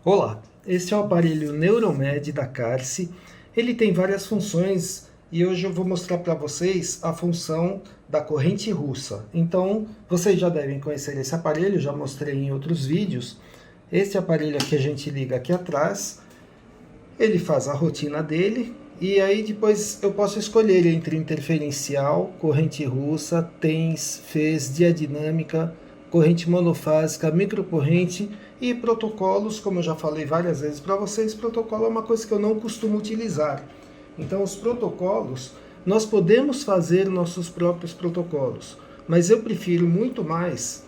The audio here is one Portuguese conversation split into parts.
Olá, este é o aparelho Neuromed da Carse. Ele tem várias funções e hoje eu vou mostrar para vocês a função da corrente russa. Então, vocês já devem conhecer esse aparelho, já mostrei em outros vídeos. Este aparelho aqui a gente liga aqui atrás, ele faz a rotina dele e aí depois eu posso escolher entre interferencial, corrente russa, TENS, fez, diadinâmica, corrente monofásica, microcorrente e protocolos, como eu já falei várias vezes para vocês, protocolo é uma coisa que eu não costumo utilizar. Então os protocolos, nós podemos fazer nossos próprios protocolos, mas eu prefiro muito mais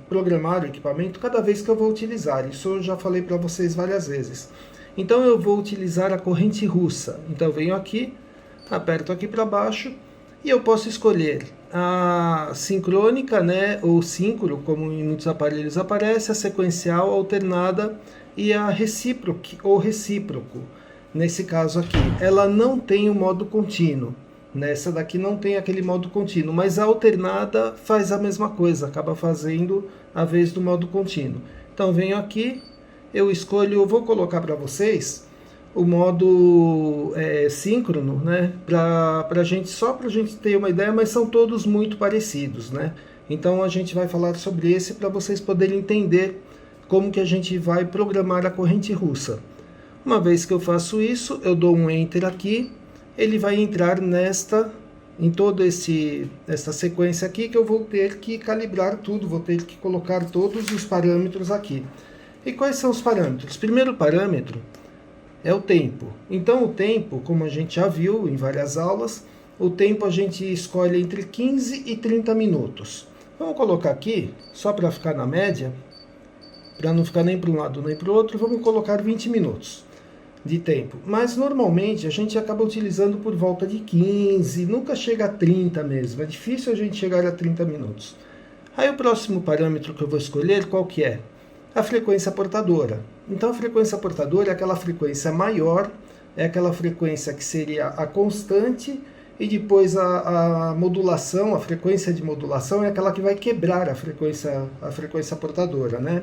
programar o equipamento cada vez que eu vou utilizar. Isso eu já falei para vocês várias vezes. Então eu vou utilizar a corrente russa. Então eu venho aqui, aperto aqui para baixo e eu posso escolher a sincrônica, né, ou síncro, como em muitos aparelhos aparece, a sequencial, alternada e a recíproca ou recíproco. Nesse caso aqui, ela não tem o modo contínuo. Nessa daqui não tem aquele modo contínuo, mas a alternada faz a mesma coisa, acaba fazendo a vez do modo contínuo. Então venho aqui, eu escolho, eu vou colocar para vocês o modo síncrono, né? Só para a gente ter uma ideia, mas são todos muito parecidos, né? Então a gente vai falar sobre esse para vocês poderem entender como que a gente vai programar a corrente russa. Uma vez que eu faço isso, eu dou um Enter aqui, ele vai entrar em toda essa sequência aqui que eu vou ter que calibrar tudo, vou ter que colocar todos os parâmetros aqui. E quais são os parâmetros? Primeiro parâmetro é o tempo. Então o tempo, como a gente já viu em várias aulas, o tempo a gente escolhe entre 15 e 30 minutos. Vamos colocar aqui, só para ficar na média, para não ficar nem para um lado nem para o outro, vamos colocar 20 minutos de tempo. Mas normalmente a gente acaba utilizando por volta de 15, nunca chega a 30 mesmo. É difícil a gente chegar a 30 minutos. Aí o próximo parâmetro que eu vou escolher, qual que é? A frequência portadora. Então a frequência portadora é aquela frequência maior, é aquela frequência que seria a constante, e depois a modulação, a frequência de modulação é aquela que vai quebrar a frequência portadora, né?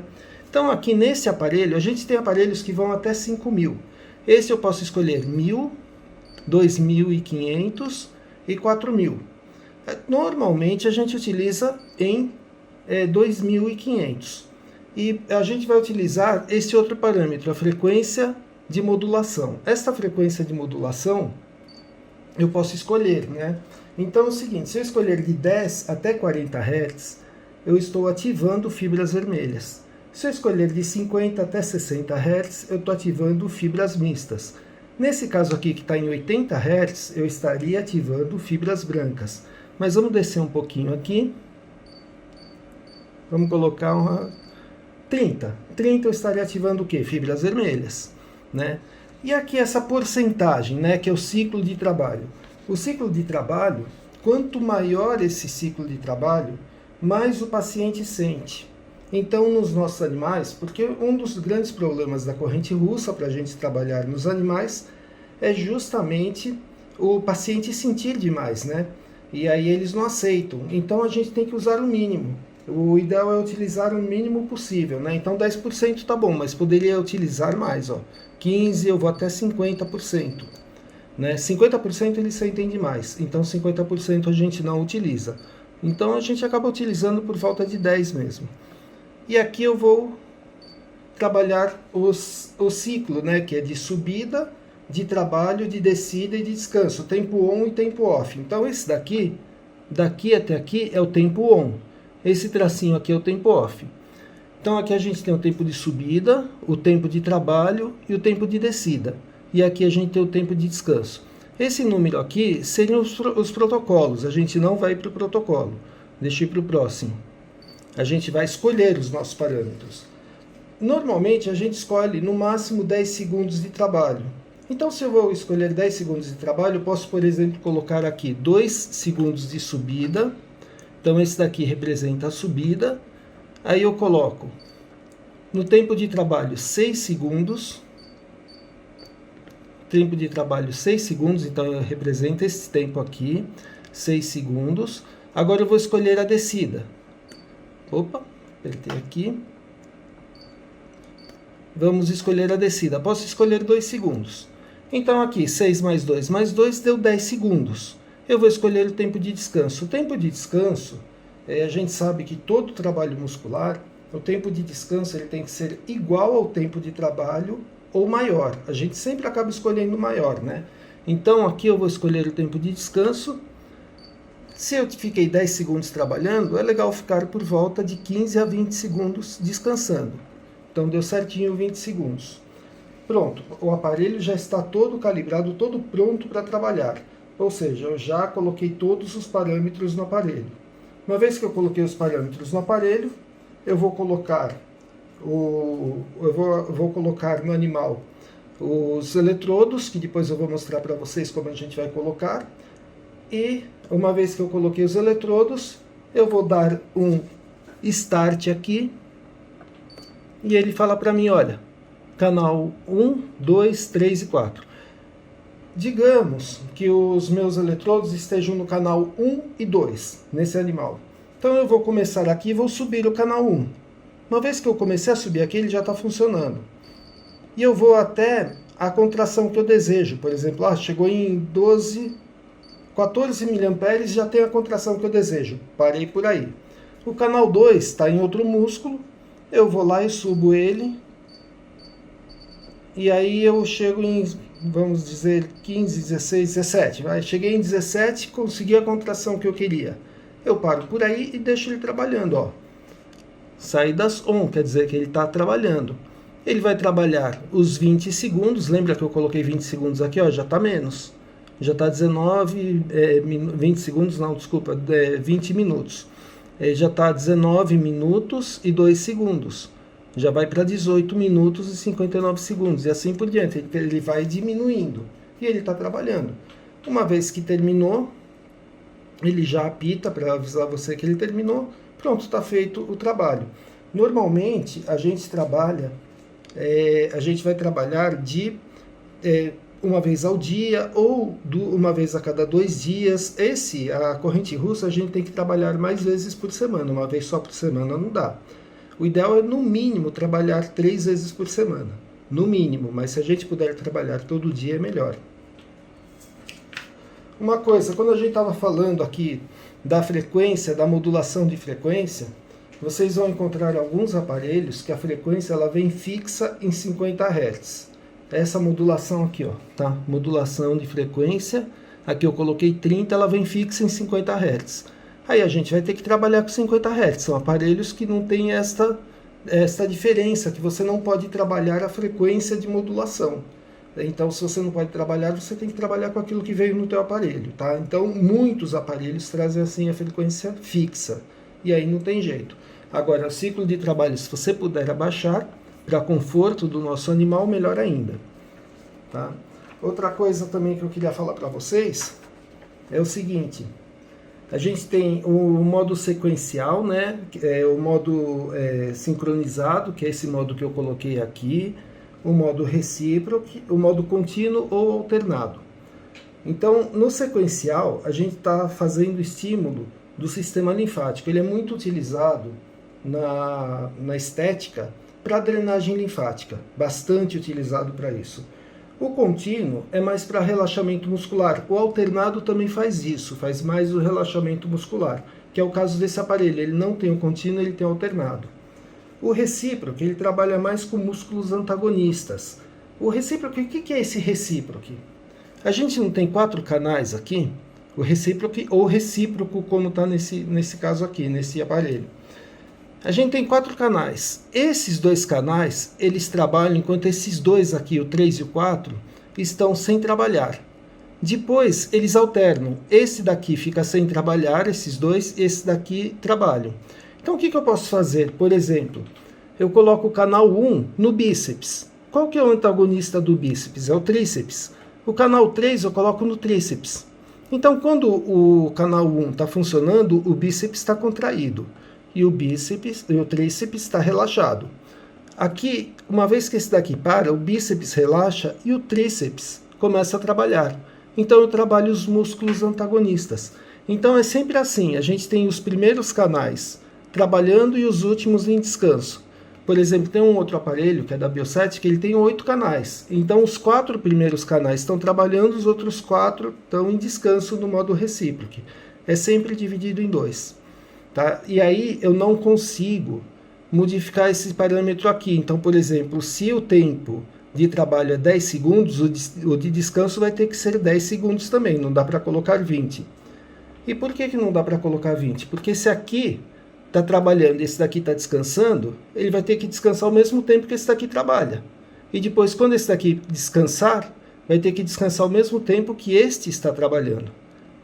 Então aqui nesse aparelho, a gente tem aparelhos que vão até 5.000. Esse eu posso escolher 1.000, 2.500 e 4.000. Normalmente a gente utiliza em 2.500. E a gente vai utilizar esse outro parâmetro, a frequência de modulação. Esta frequência de modulação eu posso escolher, né? Então é o seguinte, se eu escolher de 10 até 40 Hz, eu estou ativando fibras vermelhas. Se eu escolher de 50 até 60 Hz, eu estou ativando fibras mistas. Nesse caso aqui que está em 80 Hz, eu estaria ativando fibras brancas. Mas vamos descer um pouquinho aqui. Vamos colocar uma 30. 30 eu estaria ativando o quê? Fibras vermelhas, né? E aqui essa porcentagem, né, que é o ciclo de trabalho. O ciclo de trabalho, quanto maior esse ciclo de trabalho, mais o paciente sente. Então, nos nossos animais, porque um dos grandes problemas da corrente russa para a gente trabalhar nos animais é justamente o paciente sentir demais, né? E aí eles não aceitam. Então a gente tem que usar o mínimo. O ideal é utilizar o mínimo possível, né? Então 10% tá bom, mas poderia utilizar mais, ó. 15, eu vou até 50%. Né? 50% eles sentem demais, então 50% a gente não utiliza. Então a gente acaba utilizando por volta de 10 mesmo. E aqui eu vou trabalhar o ciclo, né? Que é de subida, de trabalho, de descida e de descanso. Tempo on e tempo off. Então esse daqui até aqui é o tempo on. Esse tracinho aqui é o tempo off. Então aqui a gente tem o tempo de subida, o tempo de trabalho e o tempo de descida. E aqui a gente tem o tempo de descanso. Esse número aqui seriam os protocolos. A gente não vai para o protocolo. Deixa eu ir para o próximo. A gente vai escolher os nossos parâmetros. Normalmente a gente escolhe no máximo 10 segundos de trabalho. Então se eu vou escolher 10 segundos de trabalho, eu posso, por exemplo, colocar aqui 2 segundos de subida. Então esse daqui representa a subida. Aí eu coloco no tempo de trabalho 6 segundos. Tempo de trabalho 6 segundos, então eu represento esse tempo aqui, 6 segundos. Agora eu vou escolher a descida. Opa, apertei aqui. Vamos escolher a descida. Posso escolher 2 segundos. Então aqui, 6 mais 2 mais 2 deu 10 segundos. Eu vou escolher o tempo de descanso. O tempo de descanso, a gente sabe que todo trabalho muscular, o tempo de descanso ele tem que ser igual ao tempo de trabalho ou maior. A gente sempre acaba escolhendo maior, né? Então aqui eu vou escolher o tempo de descanso. Se eu fiquei 10 segundos trabalhando, é legal ficar por volta de 15 a 20 segundos descansando. Então deu certinho 20 segundos. Pronto, o aparelho já está todo calibrado, todo pronto para trabalhar. Ou seja, eu já coloquei todos os parâmetros no aparelho. Uma vez que eu coloquei os parâmetros no aparelho, eu vou colocar colocar no animal os eletrodos, que depois eu vou mostrar para vocês como a gente vai colocar. E uma vez que eu coloquei os eletrodos, eu vou dar um start aqui. E ele fala para mim, olha, canal 1, 2, 3 e 4. Digamos que os meus eletrodos estejam no canal 1 e 2, nesse animal. Então eu vou começar aqui e vou subir o canal 1. Uma vez que eu comecei a subir aqui, ele já está funcionando. E eu vou até a contração que eu desejo. Por exemplo, chegou em 14 mA, já tem a contração que eu desejo. Parei por aí. O canal 2 está em outro músculo. Eu vou lá e subo ele. E aí eu chego em, vamos dizer, 15, 16, 17. Cheguei em 17, consegui a contração que eu queria. Eu paro por aí e deixo ele trabalhando, ó. Saídas on, quer dizer que ele está trabalhando. Ele vai trabalhar os 20 segundos. Lembra que eu coloquei 20 segundos aqui, ó, já está menos. Já está 20 segundos, não, desculpa, 20 minutos. Já está 19 minutos e 2 segundos. Já vai para 18 minutos e 59 segundos. E assim por diante. Ele vai diminuindo. E ele está trabalhando. Uma vez que terminou, ele já apita para avisar você que ele terminou. Pronto, está feito o trabalho. Normalmente, a gente vai trabalhar de uma vez ao dia ou uma vez a cada 2 dias. A corrente russa, a gente tem que trabalhar mais vezes por semana. Uma vez só por semana não dá. O ideal é, no mínimo, trabalhar 3 vezes por semana. No mínimo, mas se a gente puder trabalhar todo dia, é melhor. Uma coisa, quando a gente estava falando aqui da frequência, da modulação de frequência, vocês vão encontrar alguns aparelhos que a frequência ela vem fixa em 50 Hz. Essa modulação aqui, ó, tá? Modulação de frequência. Aqui eu coloquei 30, ela vem fixa em 50 Hz. Aí a gente vai ter que trabalhar com 50 Hz. São aparelhos que não têm esta diferença, que você não pode trabalhar a frequência de modulação. Então, se você não pode trabalhar, você tem que trabalhar com aquilo que veio no teu aparelho, tá? Então, muitos aparelhos trazem assim a frequência fixa. E aí não tem jeito. Agora, o ciclo de trabalho, se você puder abaixar, para conforto do nosso animal, melhor ainda. Tá? Outra coisa também que eu queria falar para vocês é o seguinte. A gente tem o modo sequencial, né? O modo sincronizado, que é esse modo que eu coloquei aqui. O modo recíproco, o modo contínuo ou alternado. Então, no sequencial, a gente está fazendo estímulo do sistema linfático. Ele é muito utilizado na estética para drenagem linfática, bastante utilizado para isso. O contínuo é mais para relaxamento muscular. O alternado também faz isso, faz mais o relaxamento muscular, que é o caso desse aparelho. Ele não tem o contínuo, ele tem o alternado. O recíproco, ele trabalha mais com músculos antagonistas. O recíproco, o que é esse recíproco? A gente não tem 4 canais aqui? O recíproco ou recíproco, como está nesse caso aqui, nesse aparelho. A gente tem 4 canais. Esses 2 canais, eles trabalham enquanto esses 2 aqui, o 3 e o 4, estão sem trabalhar. Depois, eles alternam. Esse daqui fica sem trabalhar, esses 2, e esse daqui trabalham. Então, o que eu posso fazer? Por exemplo, eu coloco o canal 1 no bíceps. Qual que é o antagonista do bíceps? É o tríceps. O canal 3 eu coloco no tríceps. Então, quando o canal 1 está funcionando, o bíceps está contraído. E o tríceps está relaxado. Aqui, uma vez que esse daqui para, o bíceps relaxa e o tríceps começa a trabalhar. Então, eu trabalho os músculos antagonistas. Então, é sempre assim. A gente tem os primeiros canais trabalhando e os últimos em descanso. por exemplo, tem um outro aparelho, que é da Bioset, que ele tem 8 canais. Então, os 4 primeiros canais estão trabalhando, os outros 4 estão em descanso no modo recíproco. É sempre dividido em 2. Tá? E aí, eu não consigo modificar esse parâmetro aqui. Então, por exemplo, se o tempo de trabalho é 10 segundos, o de descanso vai ter que ser 10 segundos também, não dá para colocar 20. E por que não dá para colocar 20? Porque se aqui está trabalhando e esse daqui está descansando, ele vai ter que descansar ao mesmo tempo que esse daqui trabalha. E depois, quando esse daqui descansar, vai ter que descansar ao mesmo tempo que este está trabalhando.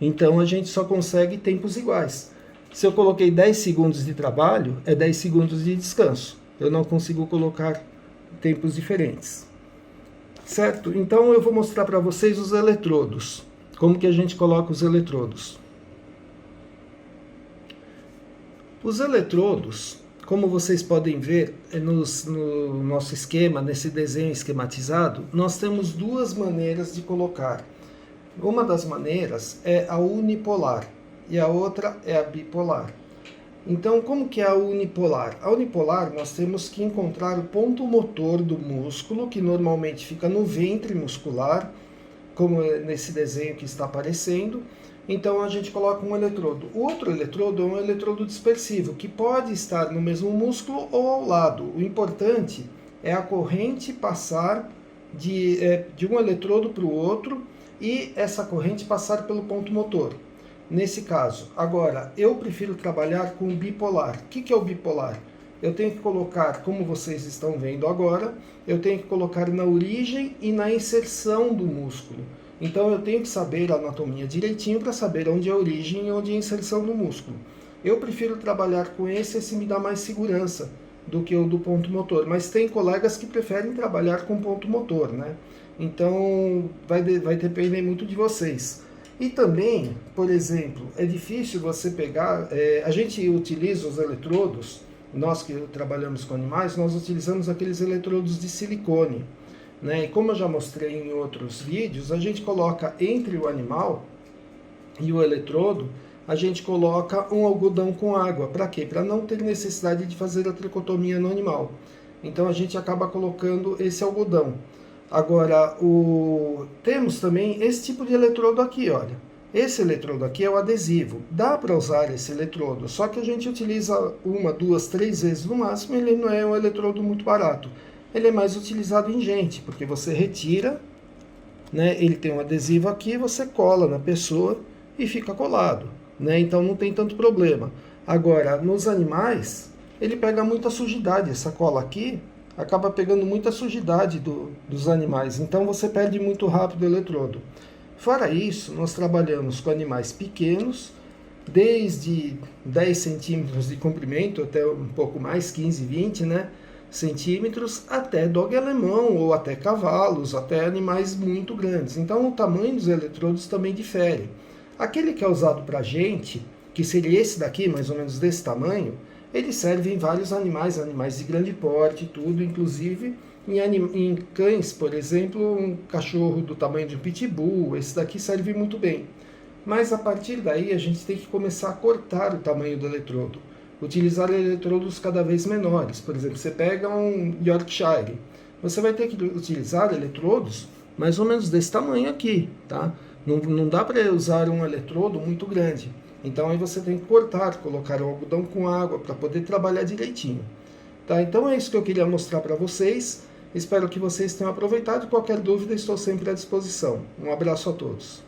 Então, a gente só consegue tempos iguais. Se eu coloquei 10 segundos de trabalho, é 10 segundos de descanso. Eu não consigo colocar tempos diferentes. Certo? Então, eu vou mostrar para vocês os eletrodos. Como que a gente coloca os eletrodos? Os eletrodos, como vocês podem ver no nosso esquema, nesse desenho esquematizado, nós temos duas maneiras de colocar. Uma das maneiras é a unipolar e a outra é a bipolar. Então, como que é a unipolar? A unipolar, nós temos que encontrar o ponto motor do músculo, que normalmente fica no ventre muscular, como nesse desenho que está aparecendo. Então, a gente coloca um eletrodo. O outro eletrodo é um eletrodo dispersivo, que pode estar no mesmo músculo ou ao lado. O importante é a corrente passar de um eletrodo para o outro e essa corrente passar pelo ponto motor. Nesse caso, agora, eu prefiro trabalhar com o bipolar. O que é o bipolar? Eu tenho que colocar, como vocês estão vendo agora, eu tenho que colocar na origem e na inserção do músculo. Então, eu tenho que saber a anatomia direitinho para saber onde é a origem e onde é a inserção do músculo. Eu prefiro trabalhar com esse me dá mais segurança do que o do ponto motor. Mas tem colegas que preferem trabalhar com ponto motor, né? Então, vai depender muito de vocês. E também, por exemplo, é difícil você pegar... a gente utiliza os eletrodos, nós que trabalhamos com animais, nós utilizamos aqueles eletrodos de silicone. Né? E como eu já mostrei em outros vídeos, a gente coloca entre o animal e o eletrodo, a gente coloca um algodão com água. Para quê? Para não ter necessidade de fazer a tricotomia no animal. Então a gente acaba colocando esse algodão. Agora, temos também esse tipo de eletrodo aqui, olha. Esse eletrodo aqui é o adesivo. Dá para usar esse eletrodo, só que a gente utiliza 1, 2, 3 vezes no máximo, ele não é um eletrodo muito barato. Ele é mais utilizado em gente, porque você retira, né, ele tem um adesivo aqui, você cola na pessoa e fica colado. Né, então não tem tanto problema. Agora, nos animais, ele pega muita sujidade. Essa cola aqui acaba pegando muita sujidade dos animais, então você perde muito rápido o eletrodo. Fora isso, nós trabalhamos com animais pequenos, desde 10 centímetros de comprimento até um pouco mais, 15, 20, né, centímetros, até dog alemão ou até cavalos, até animais muito grandes. Então o tamanho dos eletrodos também difere. Aquele que é usado para gente, que seria esse daqui, mais ou menos desse tamanho, ele serve em vários animais, animais de grande porte, tudo, inclusive em cães, por exemplo, um cachorro do tamanho de um pitbull, esse daqui serve muito bem. Mas a partir daí a gente tem que começar a cortar o tamanho do eletrodo, utilizar eletrodos cada vez menores. Por exemplo, você pega um Yorkshire, você vai ter que utilizar eletrodos mais ou menos desse tamanho aqui, tá? Não dá para usar um eletrodo muito grande. Então aí você tem que cortar, colocar o algodão com água para poder trabalhar direitinho. Tá? Então é isso que eu queria mostrar para vocês. Espero que vocês tenham aproveitado. Qualquer dúvida, estou sempre à disposição. Um abraço a todos.